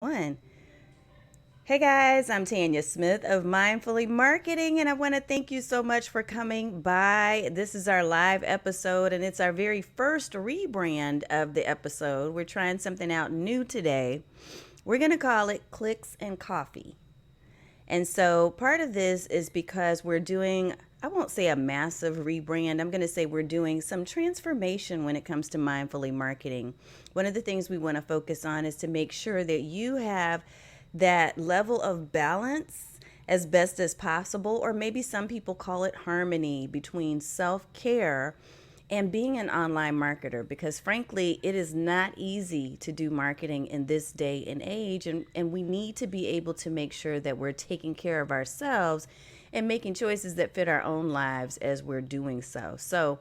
One. Hey guys, I'm Tanya Smith of Mindfully Marketing, and I want to thank you so much for coming by. This is our live episode, and it's our very first rebrand of the episode. We're trying something out new today. We're going to call it Clicks and Coffee. And so part of this is because we're doing, I won't say a massive rebrand, I'm going to say we're doing some transformation when it comes to mindfully marketing. One of the things we want to focus on is to make sure that you have that level of balance as best as possible, or maybe some people call it harmony between self care and being an online marketer, because frankly it is not easy to do marketing in this day and age, and we need to be able to make sure that we're taking care of ourselves and making choices that fit our own lives as we're doing so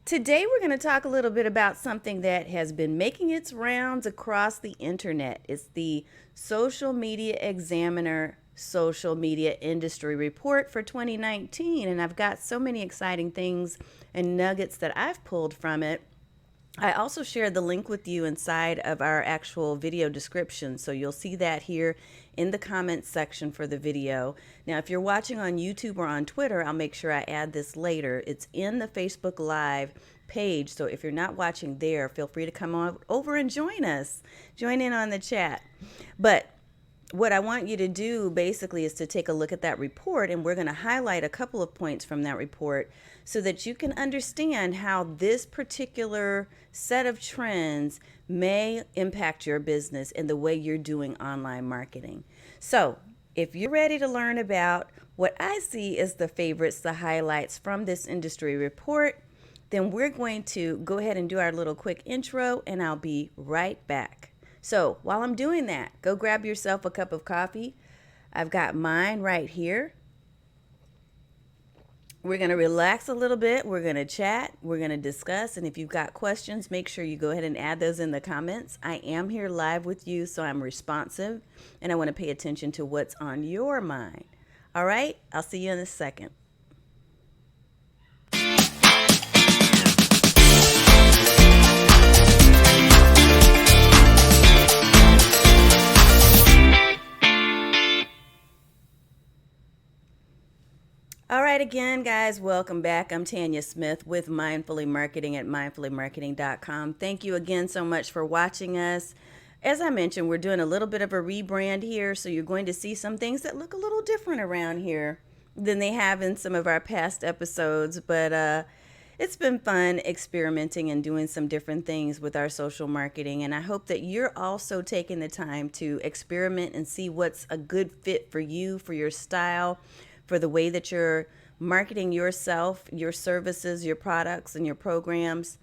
today we're going to talk a little bit about something that has been making its rounds across the internet. It's the Social Media Examiner Social Media Industry Report for 2019, and I've got so many exciting things and nuggets that I've pulled from it. I also shared the link with you inside of our actual video description, so you'll see that here in the comments section for the video. Now, if you're watching on YouTube or on Twitter, I'll make sure I add this later. It's in the Facebook Live page, so if you're not watching there, feel free to come on over and join us. Join in on the chat. But what I want you to do basically is to take a look at that report, and we're going to highlight a couple of points from that report so that you can understand how this particular set of trends may impact your business and the way you're doing online marketing. So, if you're ready to learn about what I see as the favorites, the highlights from this industry report, then we're going to go ahead and do our little quick intro, and I'll be right back. So while I'm doing that, go grab yourself a cup of coffee. I've got mine right here. We're going to relax a little bit. We're going to chat. We're going to discuss. And if you've got questions, make sure you go ahead and add those in the comments. I am here live with you, so I'm responsive, and I want to pay attention to what's on your mind. All right? I'll see you in a second. All right, again, guys, welcome back. I'm Tanya Smith with Mindfully Marketing at mindfullymarketing.com. Thank you again so much for watching us. As I mentioned, we're doing a little bit of a rebrand here, so you're going to see some things that look a little different around here than they have in some of our past episodes. But it's been fun experimenting and doing some different things with our social marketing. And I hope that you're also taking the time to experiment and see what's a good fit for you, for your style, for the way that you're marketing yourself, your services, your products, and your programs.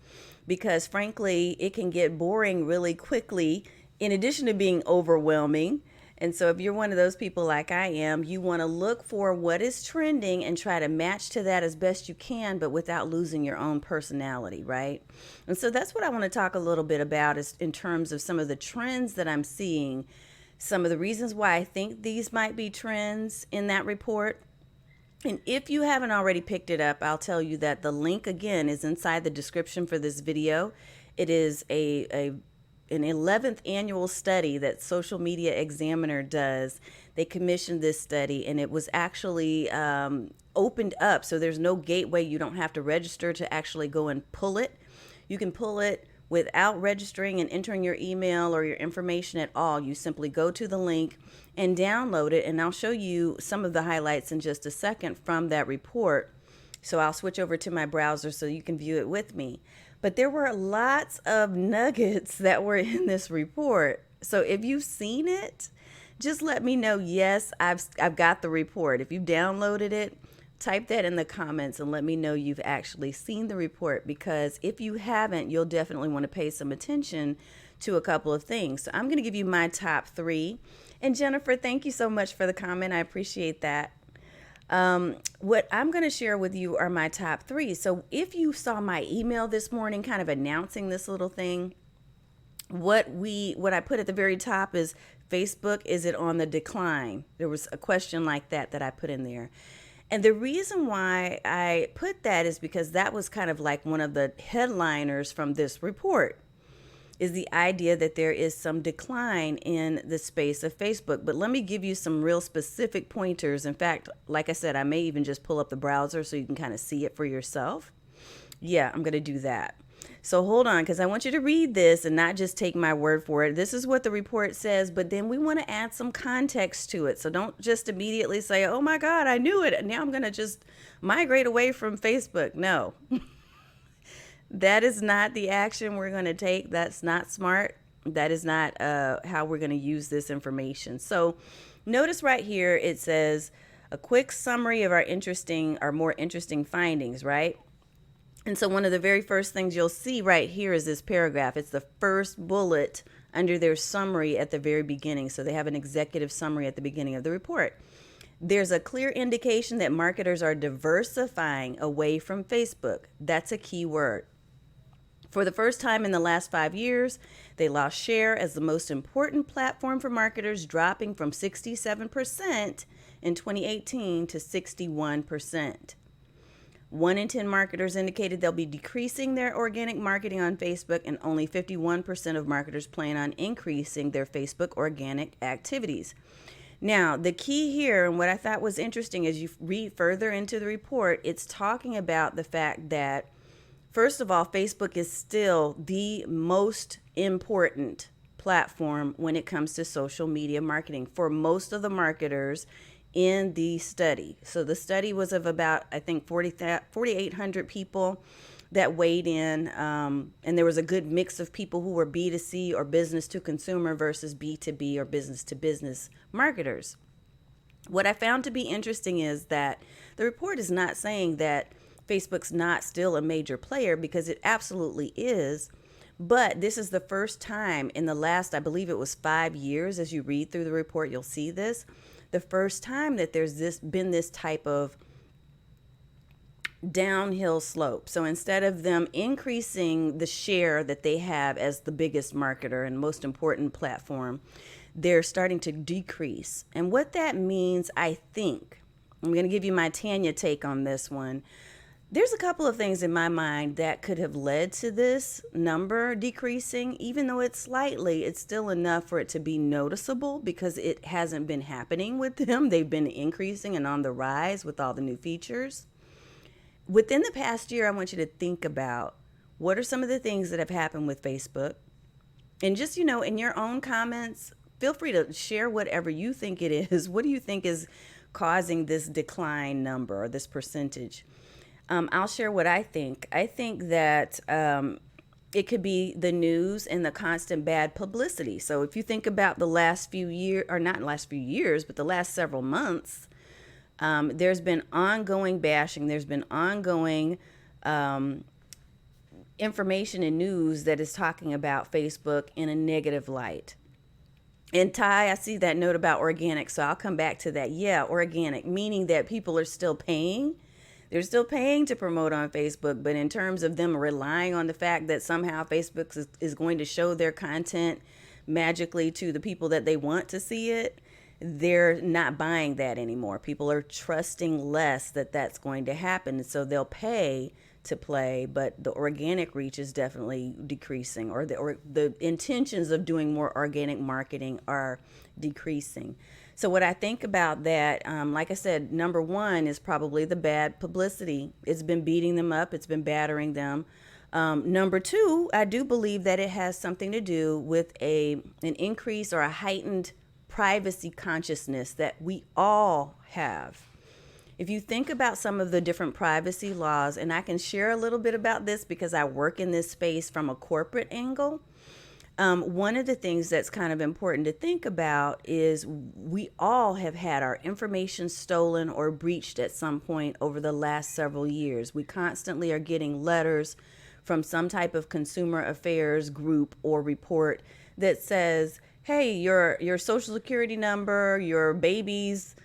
Because frankly, it can get boring really quickly, in addition to being overwhelming. And so if you're one of those people like I am, you want to look for what is trending and try to match to that as best you can, but without losing your own personality, right? And so that's what I want to talk a little bit about, is in terms of some of the trends that I'm seeing, some of the reasons why I think these might be trends in that report. And if you haven't already picked it up, I'll tell you that the link again is inside the description for this video. It is an 11th annual study that Social Media Examiner does. They commissioned this study, and it was actually opened up, so there's no gateway. You don't have to register to actually go and pull it. You can pull it without registering and entering your email or your information at all. You simply go to the link and download it, and I'll show you some of the highlights in just a second from that report. So I'll switch over to my browser so you can view it with me. But there were lots of nuggets that were in this report. So if you've seen it, just let me know. Yes, I've got the report. If you've downloaded it, type that in the comments and let me know you've actually seen the report, because if you haven't, you'll definitely want to pay some attention to a couple of things. So I'm going to give you my top three. And Jennifer, thank you so much for the comment. I appreciate that. What I'm going to share with you are my top three. So if you saw my email this morning kind of announcing this little thing, what I put at the very top is, Facebook, is it on the decline? There was a question like that I put in there. And the reason why I put that is because that was kind of like one of the headliners from this report. is the idea that there is some decline in the space of Facebook. But let me give you some real specific pointers. In fact, like I said, I may even just pull up the browser so you can kind of see it for yourself. Yeah, I'm going to do that. So hold on, because I want you to read this and not just take my word for it. This is what the report says, but then we want to add some context to it. So don't just immediately say, oh my God, I knew it. And now I'm going to just migrate away from Facebook. No, that is not the action we're going to take. That's not smart. That is not how we're going to use this information. So notice right here, it says a quick summary of our more interesting findings, right? And so one of the very first things you'll see right here is this paragraph. It's the first bullet under their summary at the very beginning. So they have an executive summary at the beginning of the report. There's a clear indication that marketers are diversifying away from Facebook. That's a key word. For the first time in the last 5 years, they lost share as the most important platform for marketers, dropping from 67% in 2018 to 61%. 1 in 10 marketers indicated they'll be decreasing their organic marketing on Facebook, and only 51% of marketers plan on increasing their Facebook organic activities. Now, the key here, and what I thought was interesting as you read further into the report, it's talking about the fact that, first of all, Facebook is still the most important platform when it comes to social media marketing for most of the marketers in the study. So the study was of about, I think, 4,800 people that weighed in, and there was a good mix of people who were B2C or business to consumer versus B2B or business to business marketers. What I found to be interesting is that the report is not saying that Facebook's not still a major player, because it absolutely is. But this is the first time in the last, I believe it was 5 years, as you read through the report, you'll see this, the first time that there's been this type of downhill slope. So instead of them increasing the share that they have as the biggest marketer and most important platform, they're starting to decrease. And what that means, I think, I'm going to give you my Tanya take on this one. There's a couple of things in my mind that could have led to this number decreasing. Even though it's slightly, it's still enough for it to be noticeable, because it hasn't been happening with them. They've been increasing and on the rise with all the new features. Within the past year, I want you to think about what are some of the things that have happened with Facebook. And just, in your own comments, feel free to share whatever you think it is. What do you think is causing this decline number or this percentage? I'll share what I think. I think that it could be the news and the constant bad publicity. So if you think about the last few years, or not last few years, but the last several months, there's been ongoing bashing. There's been ongoing information and news that is talking about Facebook in a negative light. And Ty, I see that note about organic, so I'll come back to that. Yeah, organic, meaning that people are still paying. They're still paying to promote on Facebook, but in terms of them relying on the fact that somehow Facebook is going to show their content magically to the people that they want to see it, they're not buying that anymore. People are trusting less that that's going to happen, so they'll pay to play, but the organic reach is definitely decreasing, or the intentions of doing more organic marketing are decreasing. So what I think about that, like I said, number one is probably the bad publicity. It's been beating them up. It's been battering them. Number two, I do believe that it has something to do with an increase or a heightened privacy consciousness that we all have. If you think about some of the different privacy laws, and I can share a little bit about this because I work in this space from a corporate angle. One of the things that's kind of important to think about is we all have had our information stolen or breached at some point over the last several years. We constantly are getting letters from some type of consumer affairs group or report that says, hey, your social security number, your baby's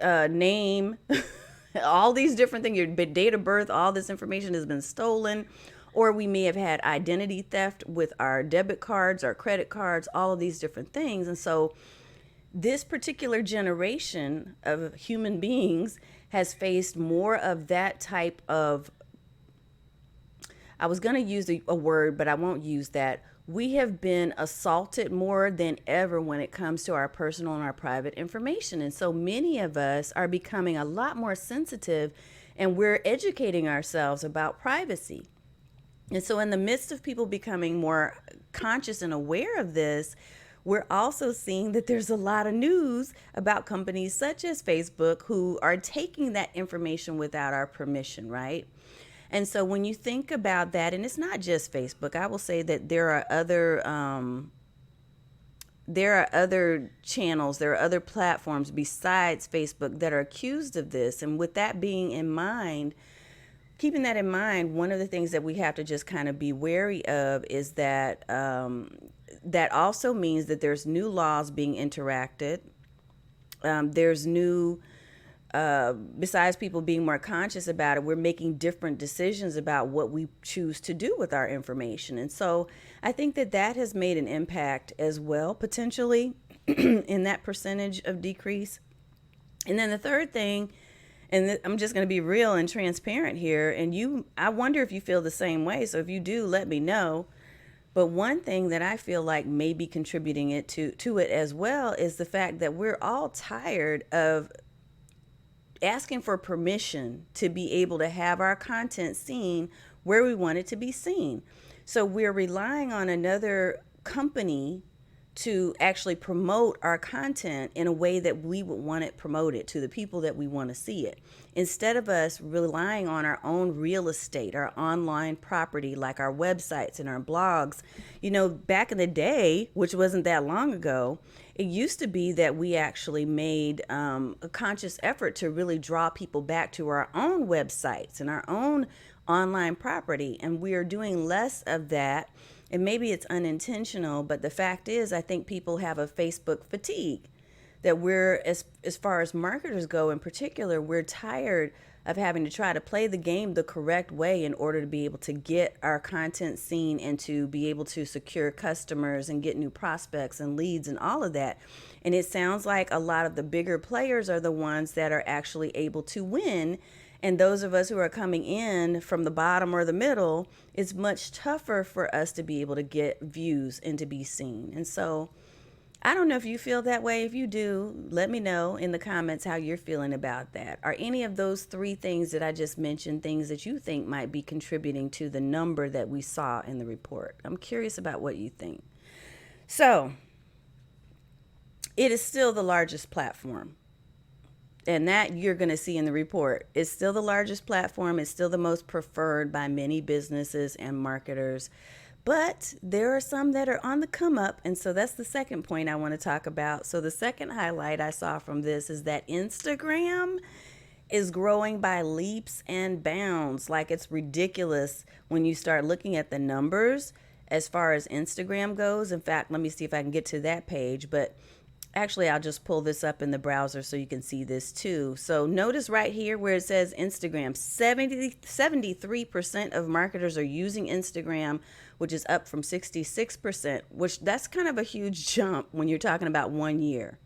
name, all these different things, your date of birth, all this information has been stolen. Or we may have had identity theft with our debit cards, our credit cards, all of these different things. And so this particular generation of human beings has faced more of that type of, I was going to use a word, but I won't use that, we have been assaulted more than ever when it comes to our personal and our private information. And so many of us are becoming a lot more sensitive, and we're educating ourselves about privacy. And so, in the midst of people becoming more conscious and aware of this, we're also seeing that there's a lot of news about companies such as Facebook who are taking that information without our permission, right? And so, when you think about that, and it's not just Facebook, I will say that there are other channels, there are other platforms besides Facebook that are accused of this. And with that being in mind, keeping that in mind, one of the things that we have to just kind of be wary of is that that also means that there's new laws being interacted. There's new, besides people being more conscious about it, we're making different decisions about what we choose to do with our information. And so I think that that has made an impact as well, potentially, in that percentage of decrease. And then the third thing, and I'm just going to be real and transparent here, and I wonder if you feel the same way. So if you do, let me know. But one thing that I feel like may be contributing to it as well is the fact that we're all tired of asking for permission to be able to have our content seen where we want it to be seen. So we're relying on another company to actually promote our content in a way that we would want it promoted to the people that we want to see it. Instead of us relying on our own real estate, our online property, like our websites and our blogs. Back in the day, which wasn't that long ago, it used to be that we actually made a conscious effort to really draw people back to our own websites and our own online property. And we are doing less of that. And maybe it's unintentional, but the fact is, I think people have a Facebook fatigue. That we're, as far as marketers go in particular, we're tired of having to try to play the game the correct way in order to be able to get our content seen and to be able to secure customers and get new prospects and leads and all of that. And it sounds like a lot of the bigger players are the ones that are actually able to win. And those of us who are coming in from the bottom or the middle, it's much tougher for us to be able to get views and to be seen. And so I don't know if you feel that way. If you do, let me know in the comments how you're feeling about that. Are any of those three things that I just mentioned things that you think might be contributing to the number that we saw in the report? I'm curious about what you think. So it is still the largest platform. And that you're going to see in the report. It's still the largest platform. It's still the most preferred by many businesses and marketers. But there are some that are on the come up. And so that's the second point I want to talk about. So the second highlight I saw from this is that Instagram is growing by leaps and bounds. Like, it's ridiculous when you start looking at the numbers as far as Instagram goes. In fact, let me see if I can get to that page. But actually, I'll just pull this up in the browser so you can see this too. So notice right here where it says Instagram, 73% of marketers are using Instagram, which is up from 66%, which that's kind of a huge jump when you're talking about 1 year.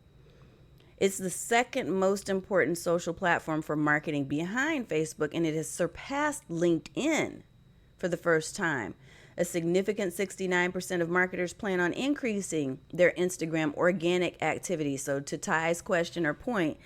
It's the second most important social platform for marketing behind Facebook, and it has surpassed LinkedIn for the first time. A significant 69% of marketers plan on increasing their Instagram organic activity. So to Ty's question or point,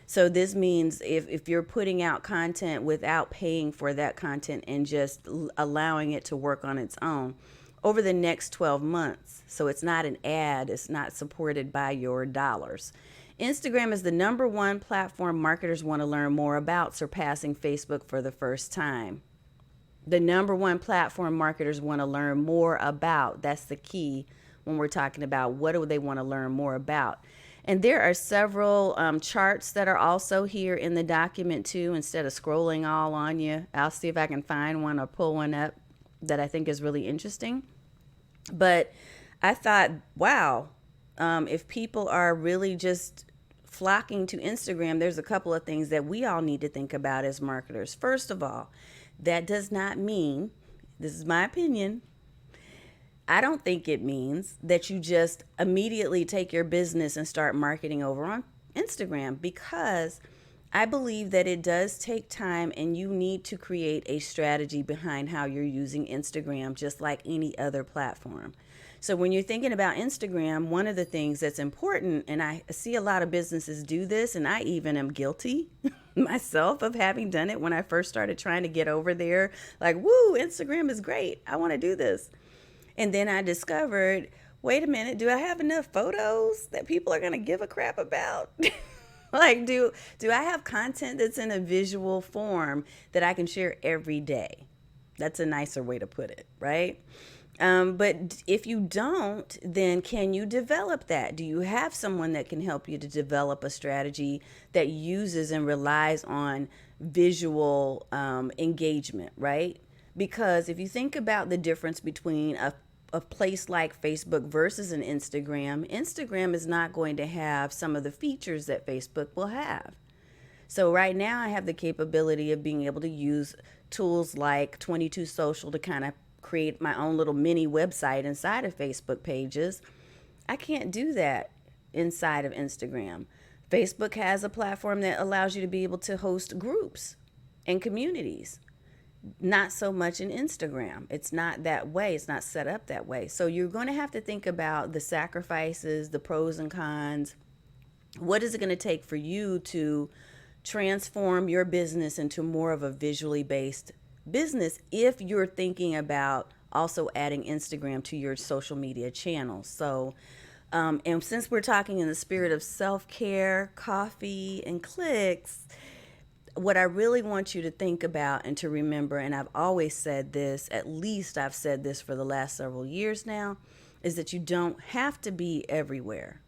so this means if you're putting out content without paying for that content and just allowing it to work on its own over the next 12 months. So it's not an ad, it's not supported by your dollars. Instagram is the number one platform marketers want to learn more about, surpassing Facebook for the first time. The number one platform marketers want to learn more about. That's the key when we're talking about what do they want to learn more about. And there are several charts that are also here in the document too. Instead of scrolling all on you, I'll see if I can find one or pull one up that I think is really interesting. But I thought, wow, if people are really just flocking to Instagram, there's a couple of things that we all need to think about as marketers. First of all, that does not mean, this is my opinion, I don't think it means that you just immediately take your business and start marketing over on Instagram, because I believe that it does take time and you need to create a strategy behind how you're using Instagram, just like any other platform. So when you're thinking about Instagram, one of the things that's important, and I see a lot of businesses do this, and I even am guilty myself of having done it when I first started trying to get over there. Like, woo, Instagram is great. I want to do this. And then I discovered, wait a minute, do I have enough photos that people are going to give a crap about? Like, do I have content that's in a visual form that I can share every day? That's a nicer way to put it, right? But if you don't, then can you develop that? Do you have someone that can help you to develop a strategy that uses and relies on visual engagement, right? Because if you think about the difference between a place like Facebook versus an Instagram, Instagram is not going to have some of the features that Facebook will have. So right now I have the capability of being able to use tools like 22 Social to kind of create my own little mini website inside of Facebook pages. I can't do that inside of Instagram. Facebook has a platform that allows you to be able to host groups and communities. Not so much in Instagram. It's not that way. It's not set up that way. So you're going to have to think about the sacrifices, the pros and cons. What is it going to take for you to transform your business into more of a visually based business if you're thinking about also adding Instagram to your social media channels? So, and since we're talking in the spirit of self-care, coffee, and clicks, what I really want you to think about and to remember, and I've always said this, at least I've said this for the last several years now, is that you don't have to be everywhere.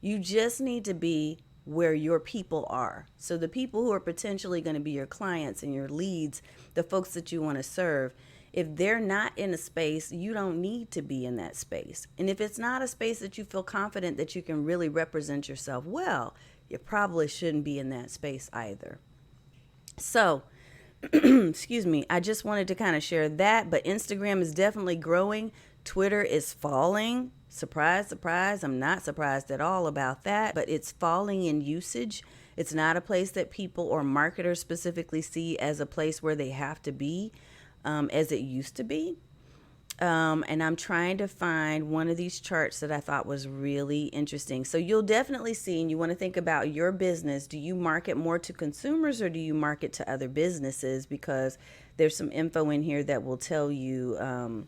You just need to be where your people are. So the people who are potentially going to be your clients and your leads, the folks that you want to serve, if they're not in a space, you don't need to be in that space. And if it's not a space that you feel confident that you can really represent yourself well, you probably shouldn't be in that space either. So, excuse me, I just wanted to kind of share that, but Instagram is definitely growing. Twitter is falling. Surprise, surprise. I'm not surprised at all about that, but it's falling in usage. It's not a place that people or marketers specifically see as a place where they have to be, as it used to be. And I'm trying to find one of these charts that I thought was really interesting. So you'll definitely see, and you want to think about your business. Do you market more to consumers or do you market to other businesses? Because there's some info in here that will tell you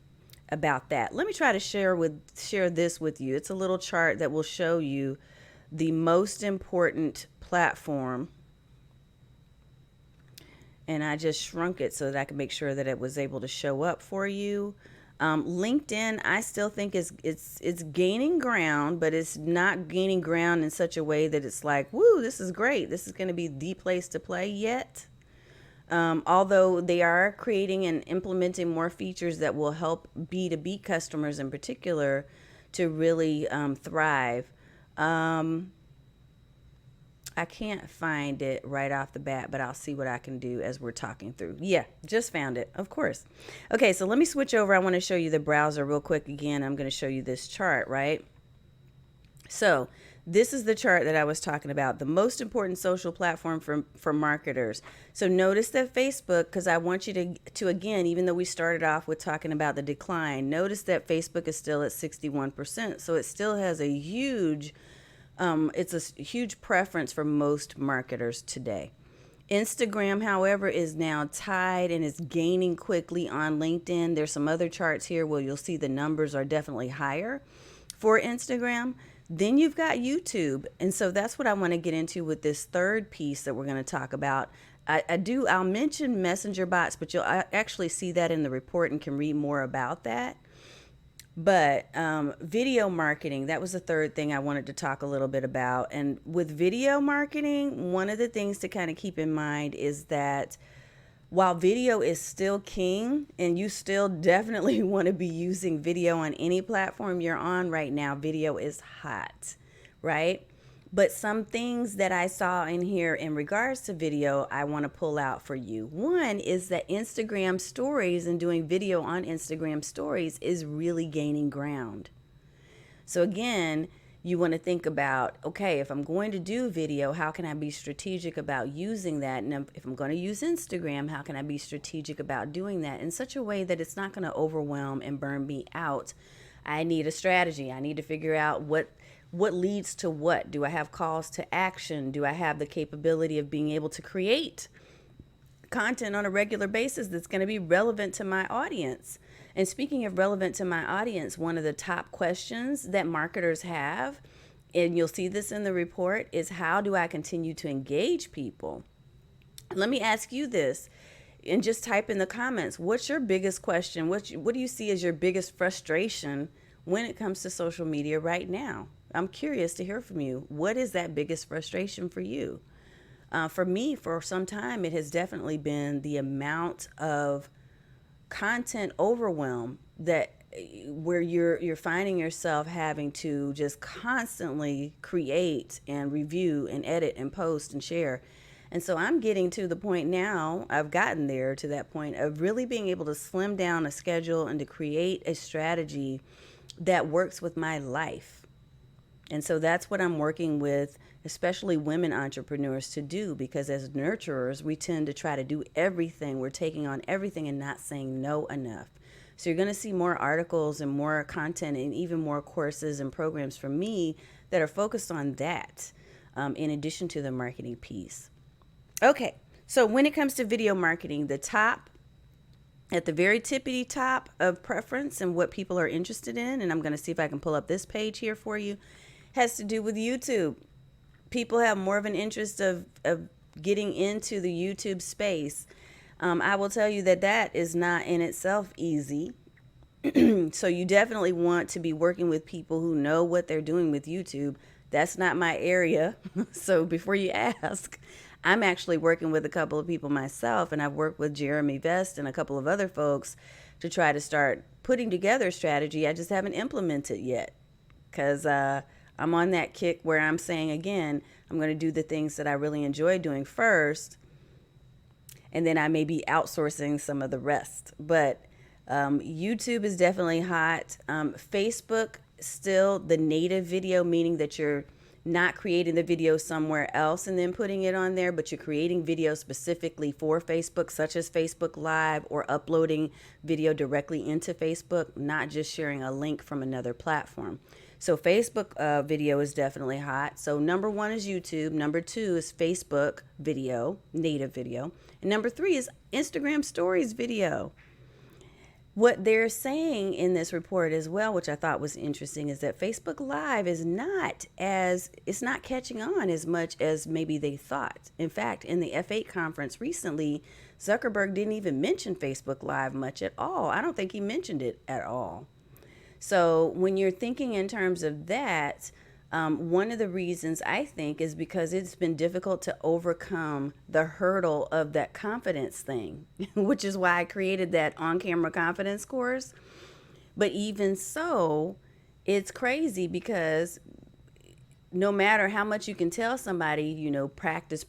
about that. Let me try to share this with you. It's a little chart that will show you the most important platform. And I just shrunk it so that I can make sure that it was able to show up for you. LinkedIn, I still think it's gaining ground, but it's not gaining ground in such a way that it's like, woo, this is great. This is going to be the place to play yet. Although they are creating and implementing more features that will help B2B customers in particular to really thrive. I can't find it right off the bat, but I'll see what I can do as we're talking through. Yeah, just found it, of course. Okay, so let me switch over. I want to show you the browser real quick again. I'm going to show you this chart, right? So this is the chart that I was talking about, the most important social platform for marketers. So notice that Facebook, because I want you to again, even though we started off with talking about the decline, notice that Facebook is still at 61%. So it still has a huge it's a huge preference for most marketers today. Instagram, however, is now tied and is gaining quickly on LinkedIn. There's some other charts here where you'll see the numbers are definitely higher for Instagram. Then you've got YouTube. And so that's what I want to get into with this third piece that we're going to talk about. I'll mention messenger bots, but you'll actually see that in the report and can read more about that. But video marketing, that was the third thing I wanted to talk a little bit about. And with video marketing, one of the things to kind of keep in mind is that while video is still king and you still definitely want to be using video on any platform you're on right now, video is hot, right? But some things that I saw in here in regards to video, I want to pull out for you. One is that Instagram stories and doing video on Instagram stories is really gaining ground. So again, you want to think about, okay, if I'm going to do video, how can I be strategic about using that? And if I'm going to use Instagram, how can I be strategic about doing that in such a way that it's not going to overwhelm and burn me out? I need a strategy. I need to figure out what leads to what. Do I have calls to action? Do I have the capability of being able to create content on a regular basis that's going to be relevant to my audience? And speaking of relevant to my audience, one of the top questions that marketers have, and you'll see this in the report, is how do I continue to engage people? Let me ask you this, and just type in the comments, what's your biggest question? What do you see as your biggest frustration when it comes to social media right now? I'm curious to hear from you. What is that biggest frustration for you? For me, for some time, it has definitely been the amount of content overwhelm that where you're finding yourself having to just constantly create and review and edit and post and share. And so I'm getting to the point now, I've gotten there to that point of really being able to slim down a schedule and to create a strategy that works with my life. And so that's what I'm working with, especially women entrepreneurs, to do, because as nurturers, we tend to try to do everything. We're taking on everything and not saying no enough. So you're going to see more articles and more content and even more courses and programs from me that are focused on that, in addition to the marketing piece. Okay, so when it comes to video marketing, at the very tippity top of preference and what people are interested in, and I'm going to see if I can pull up this page here for you, has to do with YouTube. People have more of an interest of getting into the YouTube space. I will tell you that is not in itself easy. So you definitely want to be working with people who know what they're doing with YouTube. That's not my area. So before you ask, I'm actually working with a couple of people myself, and I've worked with Jeremy Vest and a couple of other folks to try to start putting together a strategy. I just haven't implemented yet because I'm on that kick where I'm saying, again, I'm going to do the things that I really enjoy doing first, and then I may be outsourcing some of the rest. But YouTube is definitely hot. Facebook, still the native video, meaning that you're not creating the video somewhere else and then putting it on there, but you're creating video specifically for Facebook, such as Facebook Live, or uploading video directly into Facebook, not just sharing a link from another platform. So Facebook video is definitely hot. So number 1 is YouTube. Number 2 is Facebook video, native video. And number 3 is Instagram stories video. What they're saying in this report as well, which I thought was interesting, is that Facebook Live it's not catching on as much as maybe they thought. In fact, in the F8 conference recently, Zuckerberg didn't even mention Facebook Live much at all. I don't think he mentioned it at all. So when you're thinking in terms of that, one of the reasons I think is because it's been difficult to overcome the hurdle of that confidence thing, which is why I created that on-camera confidence course. But even so, it's crazy because no matter how much you can tell somebody, practice,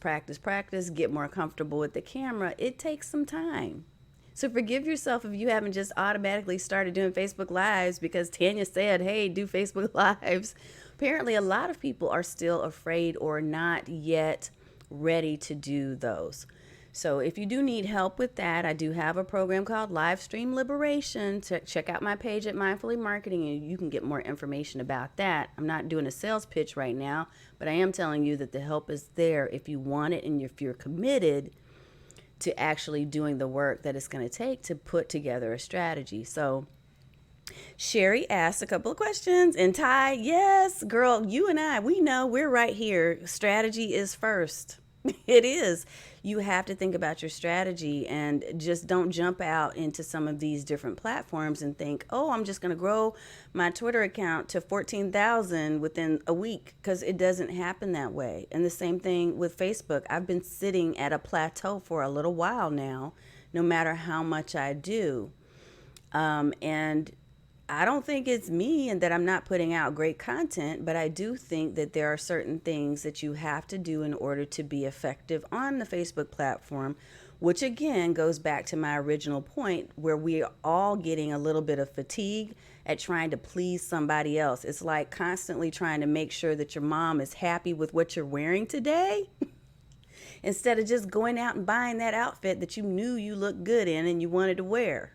get more comfortable with the camera, it takes some time. So forgive yourself if you haven't just automatically started doing Facebook Lives because Tanya said, hey, do Facebook Lives. Apparently, a lot of people are still afraid or not yet ready to do those. So if you do need help with that, I do have a program called Live Stream Liberation. Check out my page at Mindfully Marketing and you can get more information about that. I'm not doing a sales pitch right now, but I am telling you that the help is there if you want it and if you're committed to actually doing the work that it's going to take to put together a strategy. So Sherry asked a couple of questions, and Ty, yes, girl, you and I, we know we're right here. Strategy is first. It is. You have to think about your strategy and just don't jump out into some of these different platforms and think, oh, I'm just going to grow my Twitter account to 14,000 within a week, because it doesn't happen that way. And the same thing with Facebook. I've been sitting at a plateau for a little while now, no matter how much I do. And I don't think it's me and that I'm not putting out great content, but I do think that there are certain things that you have to do in order to be effective on the Facebook platform, which again goes back to my original point where we are all getting a little bit of fatigue at trying to please somebody else. It's like constantly trying to make sure that your mom is happy with what you're wearing today instead of just going out and buying that outfit that you knew you looked good in and you wanted to wear.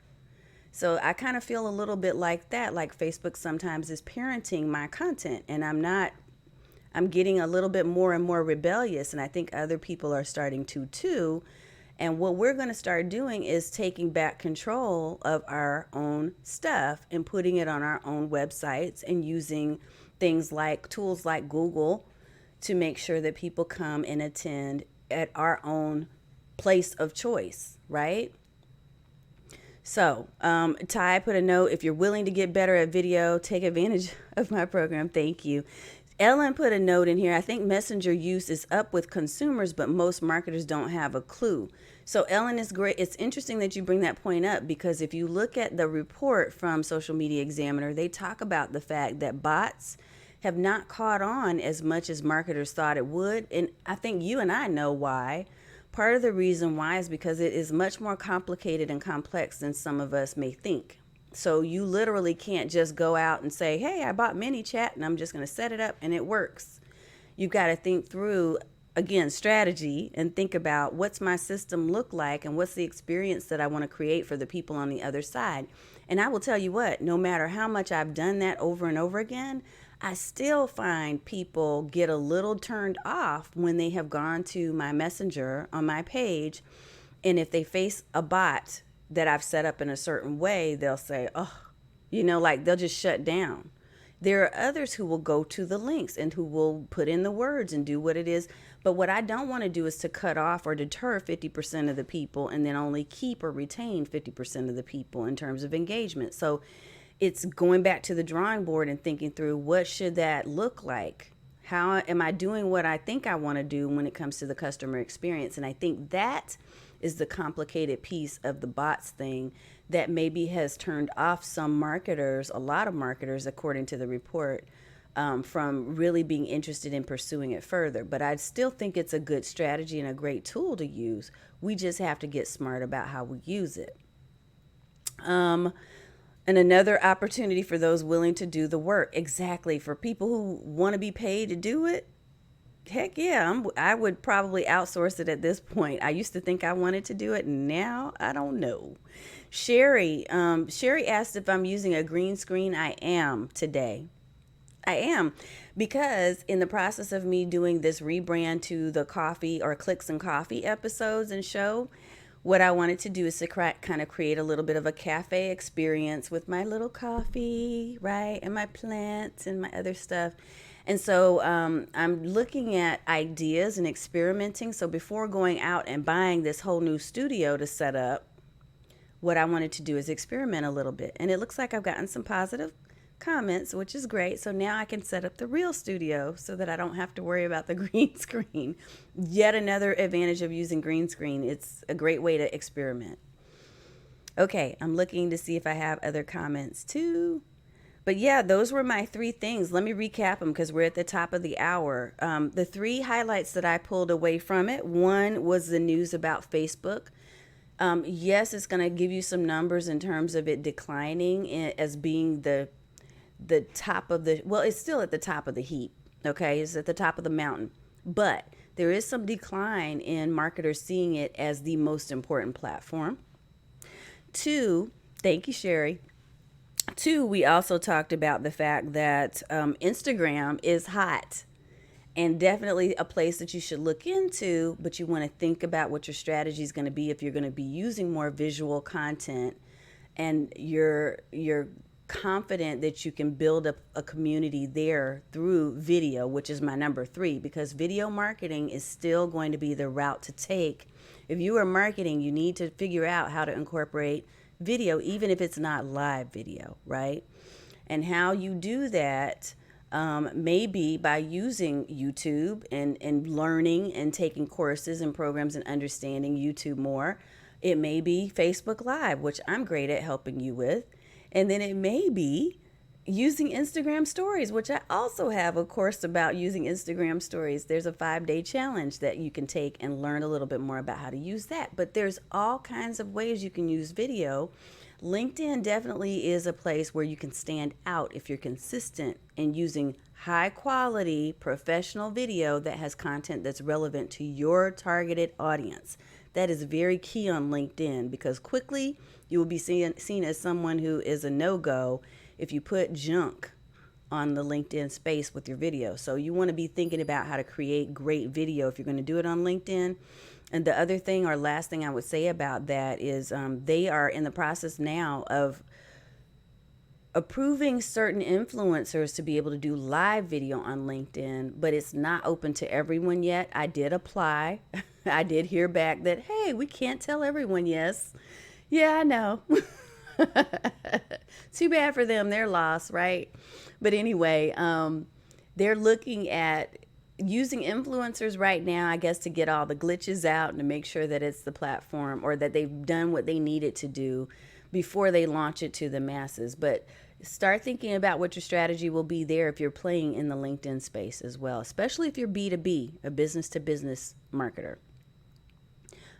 So I kind of feel a little bit like that, like Facebook sometimes is parenting my content, and I'm getting a little bit more and more rebellious, and I think other people are starting to too. And what we're going to start doing is taking back control of our own stuff and putting it on our own websites and using things like tools like Google to make sure that people come and attend at our own place of choice, right? So, Ty put a note, if you're willing to get better at video, take advantage of my program. Thank you. Ellen put a note in here. I think messenger use is up with consumers, but most marketers don't have a clue. So, Ellen, is great. It's interesting that you bring that point up, because if you look at the report from Social Media Examiner, they talk about the fact that bots have not caught on as much as marketers thought it would. And I think you and I know why. Part of the reason why is because it is much more complicated and complex than some of us may think. So you literally can't just go out and say, hey, I bought ManyChat and I'm just going to set it up and it works. You've got to think through, again, strategy, and think about what's my system look like and what's the experience that I want to create for the people on the other side. And I will tell you what, no matter how much I've done that over and over again, I still find people get a little turned off when they have gone to my messenger on my page. And if they face a bot that I've set up in a certain way, they'll say, oh, like they'll just shut down. There are others who will go to the links and who will put in the words and do what it is. But what I don't want to do is to cut off or deter 50% of the people and then only keep or retain 50% of the people in terms of engagement. So it's going back to the drawing board and thinking through, what should that look like? How am I doing what I think I want to do when it comes to the customer experience? And I think that is the complicated piece of the bots thing that maybe has turned off some marketers, a lot of marketers, according to the report, from really being interested in pursuing it further. But I still think it's a good strategy and a great tool to use. We just have to get smart about how we use it. And another opportunity for those willing to do the work. Exactly. For people who want to be paid to do it, heck yeah, I would probably outsource it at this point. I used to think I wanted to do it. Now I don't know. Sherry asked if I'm using a green screen. I am today. I am, because in the process of me doing this rebrand to the coffee or Clicks and Coffee episodes and show, what I wanted to do is to kind of create a little bit of a cafe experience with my little coffee, right? And my plants and my other stuff. And so I'm looking at ideas and experimenting. So before going out and buying this whole new studio to set up, what I wanted to do is experiment a little bit. And it looks like I've gotten some positive comments, which is great. So now I can set up the real studio so that I don't have to worry about the green screen. Yet another advantage of using green screen. It's a great way to experiment. Okay, I'm looking to see if I have other comments too. But yeah, those were my 3 things. Let me recap them because we're at the top of the hour. The 3 highlights that I pulled away from it. One was the news about Facebook. Yes, it's going to give you some numbers in terms of it declining as being the top of the, well, it's still at the top of the heap. Okay, it's at the top of the mountain. But there is some decline in marketers seeing it as the most important platform. 2, thank you, Sherry. 2, we also talked about the fact that Instagram is hot and definitely a place that you should look into, but you want to think about what your strategy is going to be if you're going to be using more visual content, and you're confident that you can build up a community there through video, which is my number 3, because video marketing is still going to be the route to take. If you are marketing, you need to figure out how to incorporate video, even if it's not live video, right? And how you do that maybe by using YouTube and learning and taking courses and programs and understanding YouTube more. It may be Facebook Live, which I'm great at helping you with. And then it may be using Instagram stories, which I also have a course about using Instagram stories. There's a 5-day challenge that you can take and learn a little bit more about how to use that. But there's all kinds of ways you can use video. LinkedIn definitely is a place where you can stand out if you're consistent in using high quality professional video that has content that's relevant to your targeted audience. That is very key on LinkedIn, because quickly you will be seen as someone who is a no-go if you put junk on the LinkedIn space with your video. So you want to be thinking about how to create great video if you're going to do it on LinkedIn. And the other thing, or last thing I would say about that is they are in the process now of approving certain influencers to be able to do live video on LinkedIn, but it's not open to everyone yet. I did apply. I did hear back that, hey, we can't tell everyone yes. Yeah, I know. Too bad for them, their loss, right? But anyway, they're looking at using influencers right now, I guess, to get all the glitches out and to make sure that it's the platform, or that they've done what they needed to do before they launch it to the masses. But start thinking about what your strategy will be there if you're playing in the LinkedIn space as well, especially if you're B2B, a business to business marketer.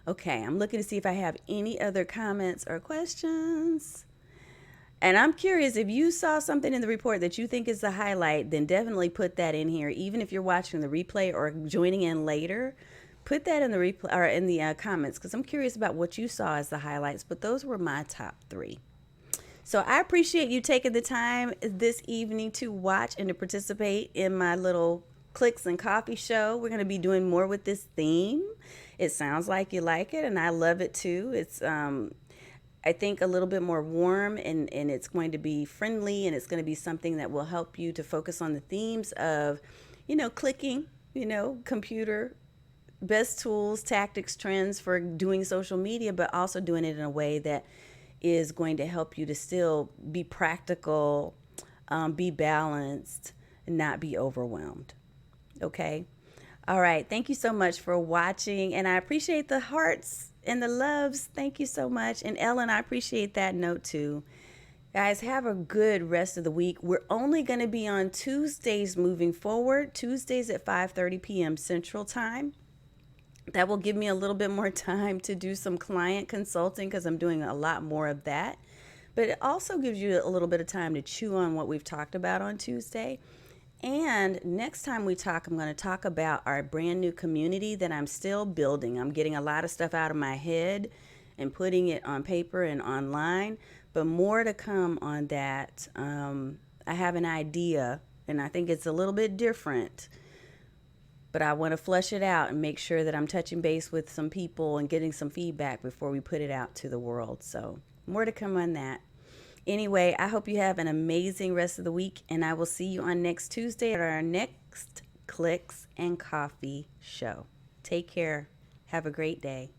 Okay, I'm looking to see if I have any other comments or questions. And I'm curious, if you saw something in the report that you think is the highlight, then definitely put that in here. Even if you're watching the replay or joining in later, put that in the replay or in the comments, because I'm curious about what you saw as the highlights. But those were my top 3. So I appreciate you taking the time this evening to watch and to participate in my little Clicks and Coffee show. We're going to be doing more with this theme. It sounds like you like it, and I love it too. It's I think a little bit more warm, and it's going to be friendly, and it's going to be something that will help you to focus on the themes of, clicking, computer, best tools, tactics, trends for doing social media, but also doing it in a way that is going to help you to still be practical, be balanced, and not be overwhelmed. Okay? All right. Thank you so much for watching, and I appreciate the hearts and the loves. Thank you so much. And Ellen, I appreciate that note too. Guys, have a good rest of the week. We're only going to be on Tuesdays moving forward, Tuesdays at 5:30 p.m. Central Time. That will give me a little bit more time to do some client consulting, because I'm doing a lot more of that. But it also gives you a little bit of time to chew on what we've talked about on Tuesday. And next time we talk, I'm going to talk about our brand new community that I'm still building. I'm getting a lot of stuff out of my head and putting it on paper and online, but more to come on that. I have an idea, and I think it's a little bit different, but I want to flesh it out and make sure that I'm touching base with some people and getting some feedback before we put it out to the world. So more to come on that. Anyway, I hope you have an amazing rest of the week, and I will see you on next Tuesday at our next Clicks and Coffee show. Take care. Have a great day.